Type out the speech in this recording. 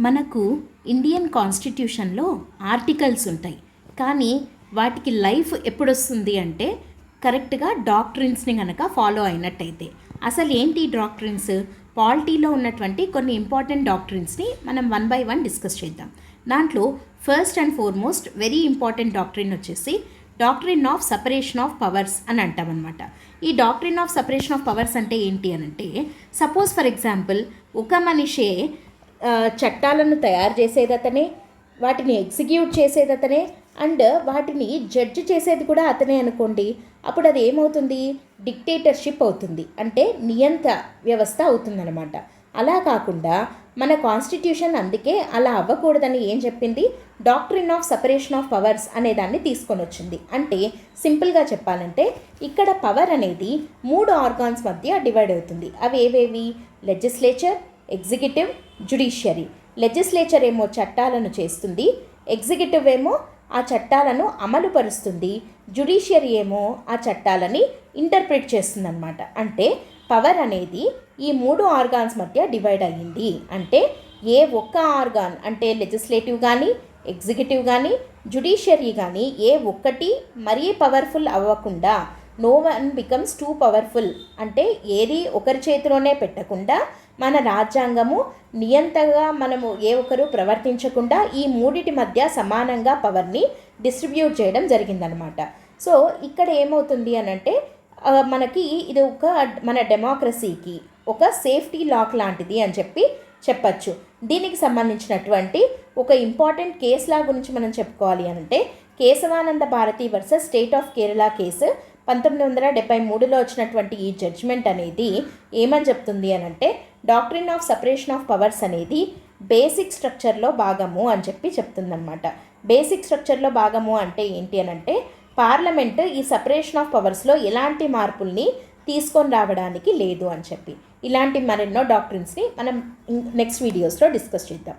మనకు ఇండియన్ కాన్స్టిట్యూషన్లో ఆర్టికల్స్ ఉంటాయి, కానీ వాటికి లైఫ్ ఎప్పుడొస్తుంది అంటే కరెక్ట్గా డాక్ట్రిన్స్ని కనుక ఫాలో అయినట్టయితే. అసలు ఏంటి డాక్ట్రిన్స్? పాలిటీలో ఉన్నటువంటి కొన్ని ఇంపార్టెంట్ డాక్ట్రిన్స్ని మనం వన్ బై వన్ డిస్కస్ చేద్దాం. దాంట్లో first and foremost very important doctrine వచ్చేసి doctrine of separation of powers అని అంటామన్నమాట. ఈ doctrine of separation of powers అంటే ఏంటి అని అంటే, సపోజ్ ఫర్ ఎగ్జాంపుల్ ఒక మనిషే చట్టాలను తయారు చేసేది అతనే, వాటిని ఎగ్జిక్యూట్ చేసేది అతనే, అండ్ వాటిని జడ్జి చేసేది కూడా అతనే అనుకోండి. అప్పుడు అది ఏమవుతుంది? డిక్టేటర్షిప్ అవుతుంది, అంటే నియంత్ర వ్యవస్థ అవుతుందన్నమాట. అలా కాకుండా మన కాన్స్టిట్యూషన్ అందుకే అలా అవ్వకూడదని ఏం చెప్పింది? Doctrine of separation of powers అనేదాన్ని తీసుకొని వచ్చింది. అంటే సింపుల్గా చెప్పాలంటే ఇక్కడ పవర్ అనేది 3 ఆర్గాన్స్ మధ్య డివైడ్ అవుతుంది. అవి ఏవేవి? Legislature, executive, judiciary. లెజిస్లేచర్ ఏమో చట్టాలను చేస్తుంది, ఎగ్జిక్యూటివ్ ఏమో ఆ చట్టాలను అమలు పరుస్తుంది, జ్యుడిషియరీ ఏమో ఆ చట్టాలని ఇంటర్ప్రిట్ చేస్తుందన్నమాట. అంటే పవర్ అనేది ఈ 3 ఆర్గాన్స్ మధ్య డివైడ్ అయ్యింది. అంటే ఏ ఒక్క ఆర్గాన్ అంటే లెజిస్లేటివ్ కానీ, ఎగ్జిక్యూటివ్ కానీ, జ్యుడిషియరీ కానీ ఏ ఒక్కటి మరీ పవర్ఫుల్ అవ్వకుండా, no one becomes too powerful, అంటే ఏది ఒకరి చేతిలోనే పెట్టకుండా మన రాజ్యాంగము నియంతగా మనము ఏ ఒక్కరు ప్రవర్తించకుండా ఈ మూడిటి మధ్య సమానంగా పవర్ని డిస్ట్రిబ్యూట్ చేయడం జరిగిందనమాట. సో ఇక్కడ ఏమవుతుంది అనంటే మనకి ఇది మన డెమోక్రసీకి ఒక సేఫ్టీ లాక్ లాంటిది అని చెప్పచ్చు. దీనికి సంబంధించినటువంటి ఒక ఇంపార్టెంట్ కేసు లా గురించి మనం చెప్పుకోవాలి అంటే Kesavananda Bharati versus state of Kerala case 1973లో వచ్చినటువంటి ఈ జడ్జిమెంట్ అనేది ఏమని చెప్తుంది అనంటే doctrine of separation of powers అనేది బేసిక్ స్ట్రక్చర్లో భాగము అని చెప్తుందన్నమాట. బేసిక్ స్ట్రక్చర్లో భాగము అంటే ఏంటి అనంటే పార్లమెంట్ ఈ సపరేషన్ ఆఫ్ పవర్స్లో ఎలాంటి మార్పుల్ని తీసుకొని రావడానికి లేదు అని ఇలాంటి మరెన్నో డాక్ట్రిన్స్ని మనం నెక్స్ట్ వీడియోస్లో డిస్కస్ చేద్దాం.